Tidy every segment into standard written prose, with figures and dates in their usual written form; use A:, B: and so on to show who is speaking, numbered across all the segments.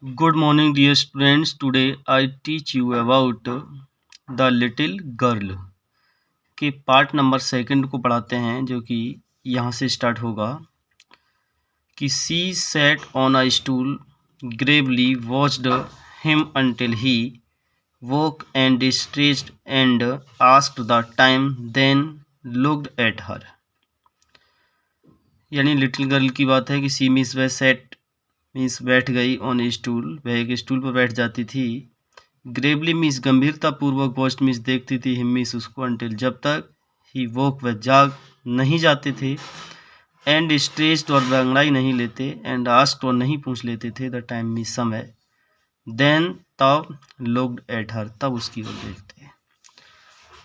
A: Good morning, dear students. Today I teach you about the little girl के part number second को पढ़ाते हैं, जो कि यहाँ से स्टार्ट होगा कि she sat on a stool, gravely watched him until he woke and stretched and asked the time, then looked at her. यानी लिटिल गर्ल की बात है कि सी मिस वह सेट मीन्स बैठ गई ऑन स्टूल, वह एक स्टूल पर बैठ जाती थी। ग्रेवली मीन्स गंभीरता पूर्वक, वॉस्ट मीन्स देखती थी, हिम मीन्स उसको, अंटिल जब तक, ही वोक वह जाग नहीं जाते थे, एंड स्ट्रेस्ड और अंगड़ाई नहीं लेते, एंड आस्क्ड और नहीं पूछ लेते थे, द टाइम मीन्स समय, देन तब, लुक्ड एट हर तब उसकी ओर देखते।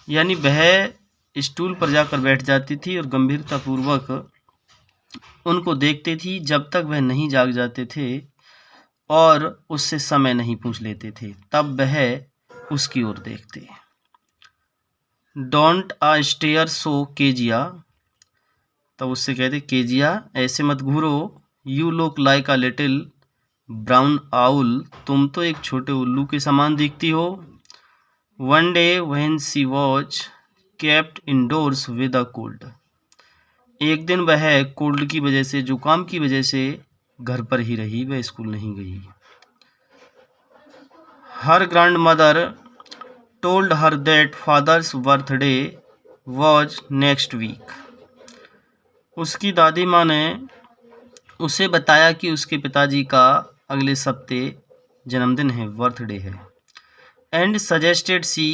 A: यानी वह स्टूल पर जाकर बैठ जाती थी और गंभीरता पूर्वक उनको देखती थी जब तक वह नहीं जाग जाते थे और उससे समय नहीं पूछ लेते थे, तब वह उसकी ओर देखते। Don't a stare so Kezia, तब उससे कहते केजिया ऐसे मत घूरो, you look like a little brown owl, तुम तो एक छोटे उल्लू के समान दिखती हो। One day when she was kept indoors with a cold, एक दिन वह कोल्ड की वजह से, जुकाम की वजह से घर पर ही रही, वह स्कूल नहीं गई। Her grandmother told her that father's birthday was next week, उसकी दादी माँ ने उसे बताया कि उसके पिताजी का अगले सप्ते जन्मदिन है, बर्थडे है। And suggested she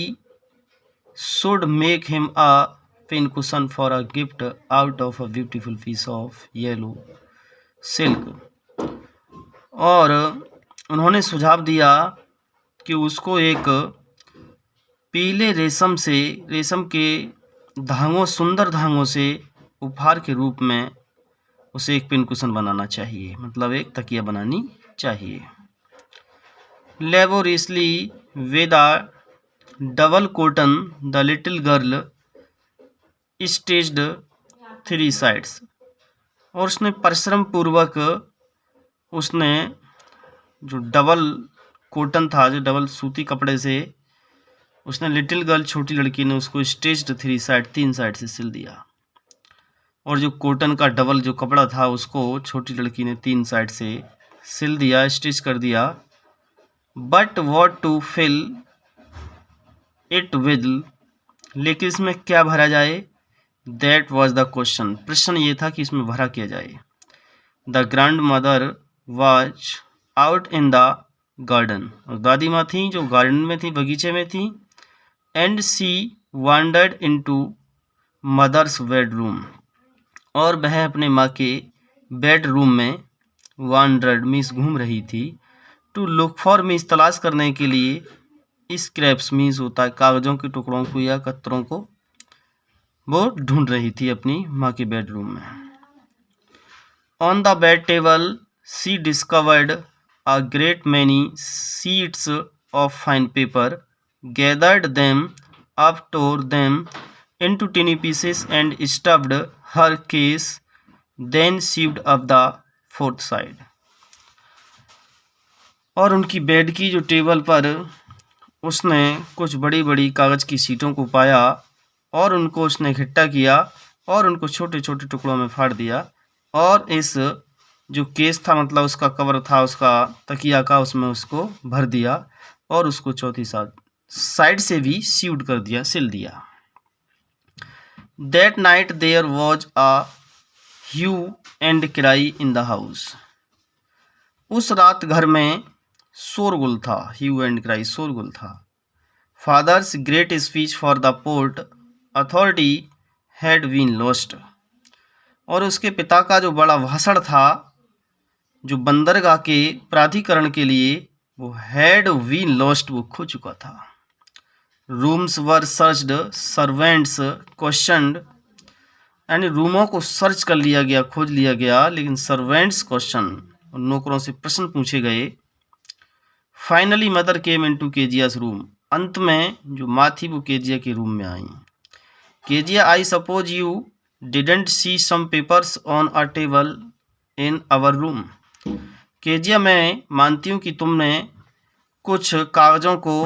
A: should make him a pin cushion for a gift out of a beautiful piece of yellow silk, और उन्होंने सुझाव दिया कि उसको एक पीले रेशम के धागों, सुंदर धागों से उपहार के रूप में उसे एक पिन कुशन बनाना चाहिए, मतलब एक तकिया बनानी चाहिए। Laboriously with a double cotton the little girl staged three sides, और उसने परिश्रम पूर्वक उसने जो डबल कॉटन था, जो डबल सूती कपड़े से उसने, लिटिल गर्ल छोटी लड़की ने उसको स्टेज्ड थ्री साइड, तीन साइड से सिल दिया, और जो कॉटन का डबल जो कपड़ा था उसको छोटी लड़की ने तीन साइड से सिल दिया, स्टिच कर दिया। But what to fill it with, लेकिन इसमें क्या भरा जाए, दैट वॉज द क्वेश्चन, प्रश्न ये था कि इसमें भरा किया जाए। The grand mother was out in the garden, और दादी माँ थी जो गार्डन में थी, बगीचे में थी। And she wandered into mother's bedroom, और वह अपने माँ के बेडरूम में, वांडर्ड मीन्स घूम रही थी, टू लुक फॉर मीन्स तलाश करने के लिए, स्क्रैप्स मीन्स होता है कागजों के टुकड़ों को या कतरों को, वो ढूंढ रही थी अपनी माँ के बेडरूम में। On the bed table she discovered a great many sheets of fine paper, gathered them up, tore them into tiny pieces and stuffed her case, then sewed up the fourth side, और उनकी bed की जो table पर उसने कुछ बड़ी बड़ी कागज की शीटों को पाया और उनको उसने इकट्ठा किया और उनको छोटे छोटे टुकड़ों में फाड़ दिया, और इस जो केस था, मतलब उसका कवर था उसका तकिया का, उसमें उसको भर दिया और उसको चौथी साइड से भी सीव्ड कर दिया, सिल दिया। That night there was a hue and cry in the house, उस रात घर में शोरगुल था, ह्यू एंड क्राई शोरगुल था। Father's great speech for the port authority had been lost, और उसके पिता का जो बड़ा भाषण था जो बंदरगाह के प्राधिकरण के लिए, वो हैड बीन लॉस्ट, वो खो चुका था। रूम्स वर सर्च्ड, सर्वेंट्स क्वेश्चनड, यानी रूमों को सर्च कर लिया गया, खोज लिया गया, लेकिन सर्वेंट्स क्वेश्चन, नौकरों से प्रश्न पूछे गए। Finally mother came into Kezia's room, अंत में जो माँ थी वो केजिया के रूम में आई। Kezia, I suppose you didn't see some papers on a table in our room, Kezia मैं मानती हूँ कि तुमने कुछ कागज़ों को,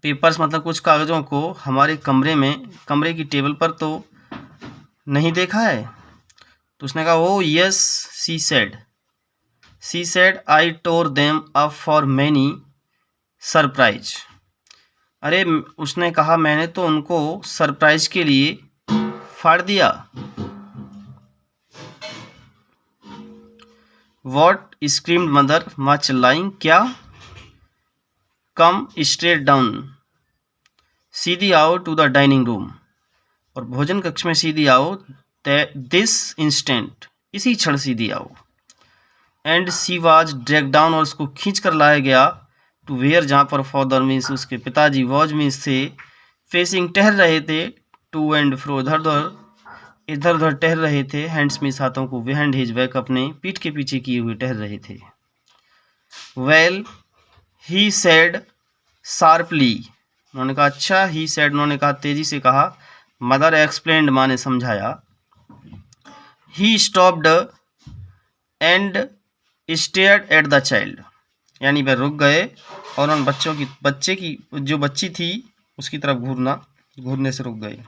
A: पेपर्स मतलब कुछ कागज़ों को हमारे कमरे की टेबल पर तो नहीं देखा है। तो उसने कहा oh yes she said I tore them up for many surprise. अरे उसने कहा मैंने तो उनको सरप्राइज के लिए फाड़ दिया। वॉट स्क्रीम्ड मदर, माँ चिल्लाईं, क्या? कम स्ट्रेट डाउन, सीधी आओ टू द डाइनिंग रूम, और भोजन कक्ष में सीधी आओ, दिस इंस्टेंट, इसी क्षण सीधी आओ। And she was drag down, और उसको खींच कर लाया गया, टू वेयर, जहाँ पर फादर मीन्स उसके पिताजी, वॉज मीन्स थे, फेसिंग टहल रहे थे, टू एंड फ्रो, इधर उधर टहल रहे थे, हैंड्स मीन्स हाथों को, बिहाइंड हिज बैक, अपने पीठ के पीछे किए हुए टहल रहे थे। वेल ही सेड शार्पली, उन्होंने कहा अच्छा, ही सेड, उन्होंने कहा तेजी से कहा, मदर एक्सप्लेन्ड, माँ ने समझाया। He stopped and stared at the child, यानी वह रुक गए और उन बच्चे की जो बच्ची थी उसकी तरफ घूरने से रुक गए।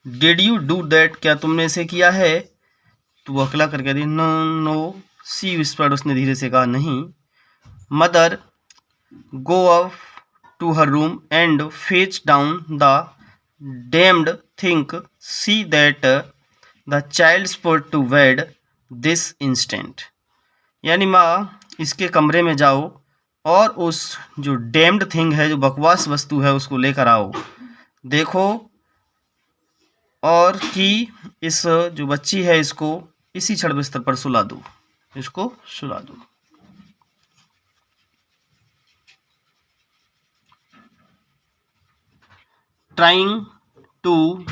A: डिड यू डू दैट, क्या तुमने इसे किया है? तो वो अकला करके दी, नो नो, सी विस्पर्ड, उसने धीरे से कहा नहीं। Mother go up to her room and fetch down the damned thing, see that the child's put to bed this instant, यानी माँ इसके कमरे में जाओ और उस जो डैम्ड थिंग है, जो बकवास वस्तु है, उसको लेकर आओ, देखो, और कि इस जो बच्ची है इसको इसी क्षण बिस्तर पर सुला दो, इसको सुला दो। Trying too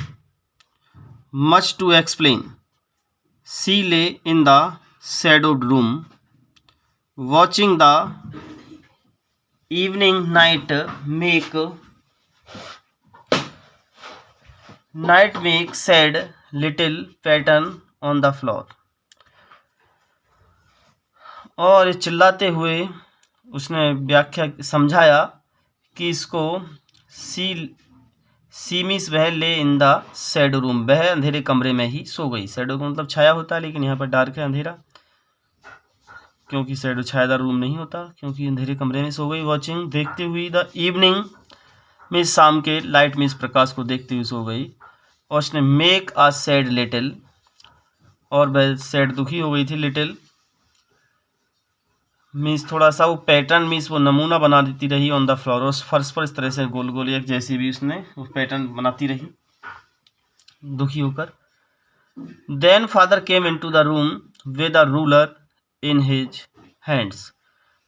A: much to explain, she lay in the shadowed room, watching the evening night make sad little pattern on the floor, और चिल्लाते हुए उसने व्याख्या समझाया कि इसको सीमिस वह ले इन द शैडो रूम, वह अंधेरे कमरे में ही सो गई। शैडो का मतलब छाया होता है, लेकिन यहाँ पर डार्क है, अंधेरा, क्योंकि शैडो छायादार रूम नहीं होता, क्योंकि अंधेरे कमरे में सो गई। वॉचिंग, देखते हुई, द इवनिंग में शाम के, लाइट में इस प्रकाश को देखते हुए सो गई। और उसने मेक अ सैड लिटिल, और वह सैड दुखी हो गई थी, लिटिल मीन्स थोड़ा सा, वो पैटर्न मीन्स वो नमूना बना देती रही ऑन द फ्लोर, उस फर्श पर इस तरह से गोल गोल एक जैसी भी उसने वो पैटर्न बनाती रही दुखी होकर। Then father came into the room with a ruler in his hands,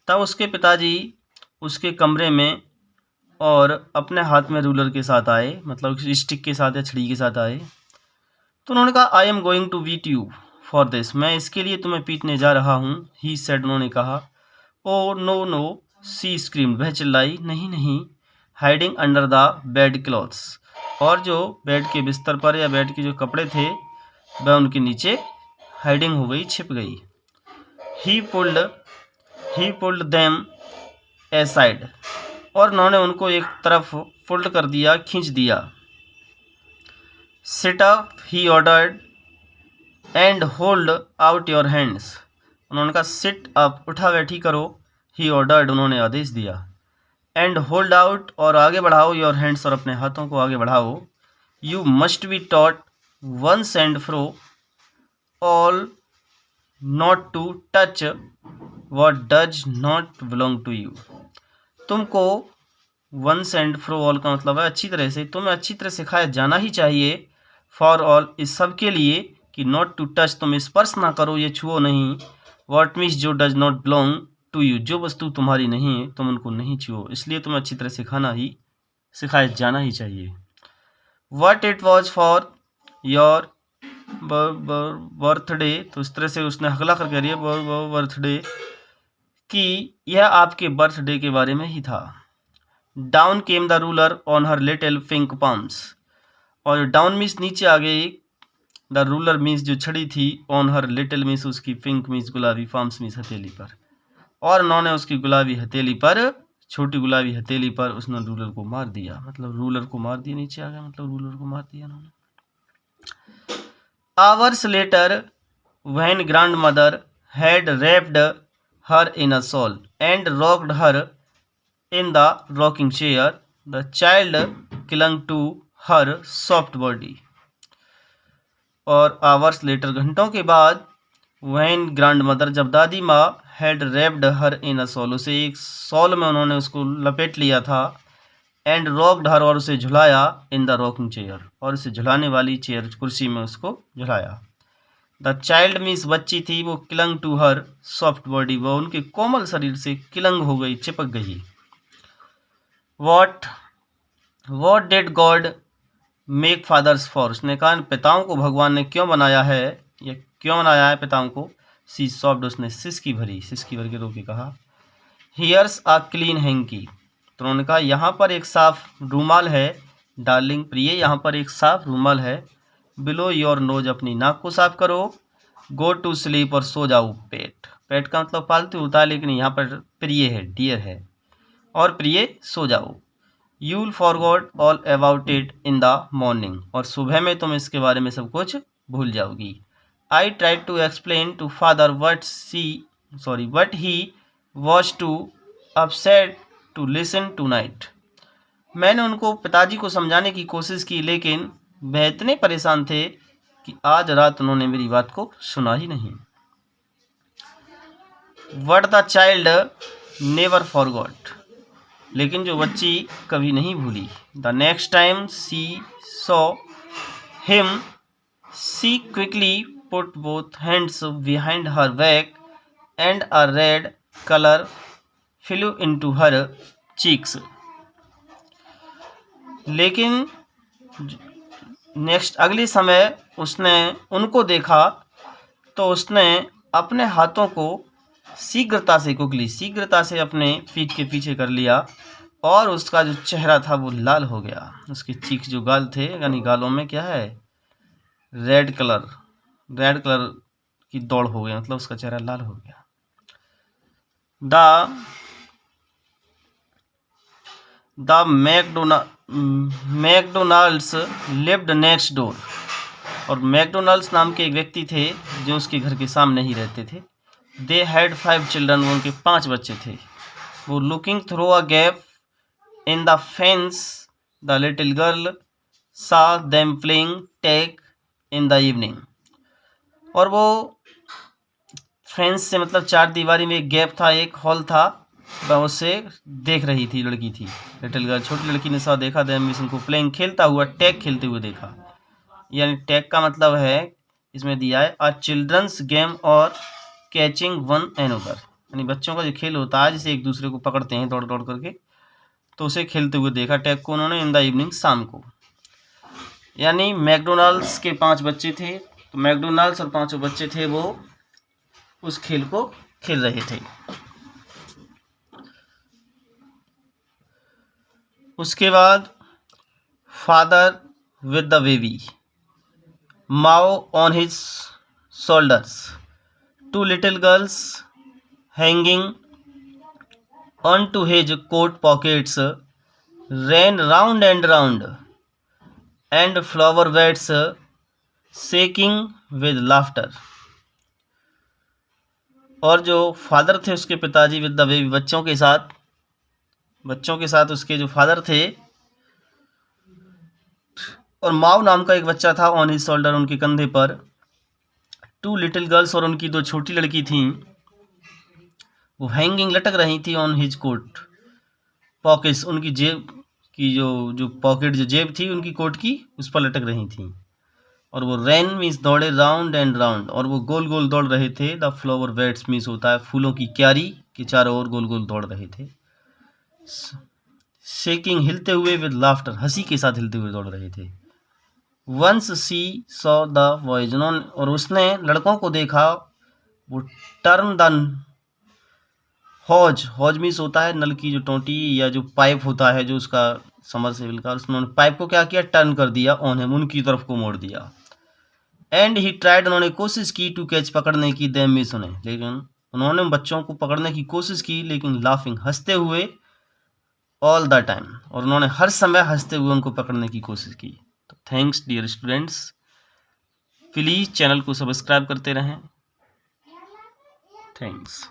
A: तब उसके पिताजी उसके कमरे में और अपने हाथ में रूलर के साथ आए, मतलब स्टिक के साथ या छड़ी के साथ आए। तो उन्होंने कहा I am going to beat you for this, मैं इसके लिए तुम्हें पीटने जा रहा हूँ। ही सेड, उन्होंने कहा। ओ नो नो, सी स्क्रीम्ड, वह चिल्लाई, नहीं नहीं। Hiding under the bed clothes, और जो बेड के बिस्तर पर या बेड के जो कपड़े थे वह उनके नीचे हाइडिंग हो गई, छिप गई। ही पुल्ड देम एसाइड, और उन्होंने उनको एक तरफ पुल्ड कर दिया, खींच दिया। Sit up, he ordered, and hold out your hands, उन्होंने कहा सिट अप, उठा बैठी करो। ही ऑर्डर्ड, उन्होंने आदेश दिया। एंड होल्ड आउट, और आगे बढ़ाओ, योर हैंड्स, और अपने हाथों को आगे बढ़ाओ। You must be taught once and for all not to touch what does not belong to you, तुमको वंस एंड फ्रो ऑल का मतलब है अच्छी तरह से, तुम्हें अच्छी तरह सिखाया जाना ही चाहिए, फॉर ऑल, इस सब के लिए, कि नॉट टू टच, तुम स्पर्श ना करो, ये छुओ नहीं, व्हाट मीन्स, जो does not belong to you, जो वस्तु तुम्हारी नहीं है तुम उनको नहीं छुओ, इसलिए तुम्हें अच्छी तरह सिखाया जाना ही चाहिए। What it was for your birthday, तो इस तरह से उसने हकला कर कह रही है बर्थडे, कि यह आपके बर्थडे के बारे में ही था। Down came the ruler on her little pink palms, और डाउन मीन्स नीचे आ गई, द रूलर मीन्स जो छड़ी थी, ऑन हर लिटिल मीन्स उसकी पिंक मीन्स गुलाबी, फार्म्स मीन्स हथेली पर, और उन्होंने उसकी गुलाबी हथेली पर, छोटी गुलाबी हथेली पर उसने रूलर को मार दिया, मतलब रूलर को मार दिया, नीचे आ गया, मतलब रूलर को मार दिया उन्होंने। Hours later when grandmother had wrapped her in a shawl and rocked her in the rocking chair, the child clung to her soft body. और आवर्स लेटर घंटों के बाद, व्हेन ग्रैंडमदर जब दादी माँ, had wrapped her in a shawl, उसे एक shawl में उन्होंने उसको लपेट लिया था, एंड रॉक्ड हर और उसे झुलाया, इन द रॉकिंग चेयर और उसे झुलाने वाली चेयर कुर्सी में उसको झुलाया। द चाइल्ड मीन्स बच्ची थी, वो clung to her soft body, वो उनके कोमल शरीर से क्लंग हो गई, चिपक गई। What did God make fathers for, उसने कहा पिताओं को भगवान ने क्यों बनाया है, या क्यों बनाया है पिताओं को। सी सॉफ्ट, उसने सिसकी भर के रो के कहा। हियर्स अ क्लीन हैंकी, तो उन्होंने कहा यहाँ पर एक साफ रूमाल है, डार्लिंग प्रिय यहाँ पर एक साफ रूमाल है, बिलो योर नोज, अपनी नाक को साफ करो, गो टू स्लीप, और सो जाओ। पेट, पेट का मतलब पालतू होता है, लेकिन यहाँ पर प्रिय है, डियर है, और प्रिय सो जाओ। You'll forgot all about it in the morning, और सुबह में तुम इसके बारे में सब कुछ भूल जाओगी। I try to explain to father but he was too upset to listen tonight, मैंने उनको पिताजी को समझाने की कोशिश की, लेकिन वह इतने परेशान थे कि आज रात उन्होंने मेरी बात को सुना ही नहीं। But the child never forgot, लेकिन जो बच्ची कभी नहीं भूली। The next time she saw him, she quickly put both hands behind her back and a red colour flew into her cheeks, लेकिन नेक्स्ट अगले समय उसने उनको देखा तो उसने अपने हाथों को शीघ्रता से अपने पीठ के पीछे कर लिया, और उसका जो चेहरा था वो लाल हो गया, उसके चीख जो गाल थे, यानी गालों में क्या है, रेड कलर की दौड़ हो गई, मतलब उसका चेहरा लाल हो गया। The McDonald's lived next door, और मैकडोनाल्ड्स नाम के एक व्यक्ति थे जो उसके घर के सामने ही रहते थे। दे हैड 5 चिल्ड्रन, उनके 5 बच्चे थे। वो looking through a gap in the fence, the little girl saw them playing tag in the evening, और वो फेंस से मतलब 4 दीवारी में एक गैप था, एक हॉल था, वह उसे देख रही थी, लड़की थी, लिटिल गर्ल छोटी लड़की ने सा देखा, देम मीन्स उनको प्लेइंग खेलता हुआ, टैग खेलते हुए देखा, यानी टैग का मतलब है इसमें दिया है अ चिल्ड्रंस गेम और कैचिंग वन एनदर, यानी बच्चों का जो खेल होता है जिसे एक दूसरे को पकड़ते हैं दौड़ दौड़ करके, तो उसे खेलते हुए देखा टैग को उन्होंने इन द इवनिंग, शाम को। यानी मैकडोनाल्ड्स के 5 बच्चे थे, तो मैकडोनाल्ड्स और 5 बच्चे थे वो उस खेल को खेल रहे थे। उसके बाद फादर विद द बेबी, माओ on his shoulders, 2 little girls hanging on to his coat pockets, ran round and flower beds shaking with laughter, और जो फादर थे उसके पिताजी विद द बेबी, बच्चों के साथ उसके जो फादर थे, और माओ नाम का एक बच्चा था, ऑन हिज शोल्डर, उनके कंधे पर, 2 लिटिल गर्ल्स, और उनकी 2 छोटी लड़की थीं, वो हैंगिंग लटक रही थी, ऑन हिज कोट पॉकेट्स, उनकी जेब की जो पॉकेट जो जेब थी उनकी कोट की, उस पर लटक रही थी, और वो रैन मीन्स दौड़े, राउंड एंड राउंड, और वो गोल गोल दौड़ रहे थे। द फ्लावर बेड्स मीन्स होता है फूलों की क्यारी के चारों ओर गोल गोल दौड़ रहे थे। शेकिंग हिलते हुए, विद लाफ्टर हंसी के साथ हिलते हुए दौड़ रहे थे। Once she saw the boys, और उसने लड़कों को देखा, वो टर्न द हॉज मीन्स होता है नल की जो टोंटी या जो पाइप होता है जो उसका समरसेबल का, उन्होंने पाइप को क्या किया, टर्न कर दिया, ऑन हिम, उनकी तरफ को मोड़ दिया। एंड ही ट्राइड, उन्होंने कोशिश की, टू कैच, पकड़ने की, देम, मिस, उन्हें, लेकिन उन्होंने बच्चों को पकड़ने की कोशिश की, लेकिन लाफिंग, हंसते हुए, ऑल द टाइम, और उन्होंने हर समय हंसते हुए उनको पकड़ने की कोशिश की। तो thanks dear students, please channel को सब्सक्राइब करते रहें। थैंक्स।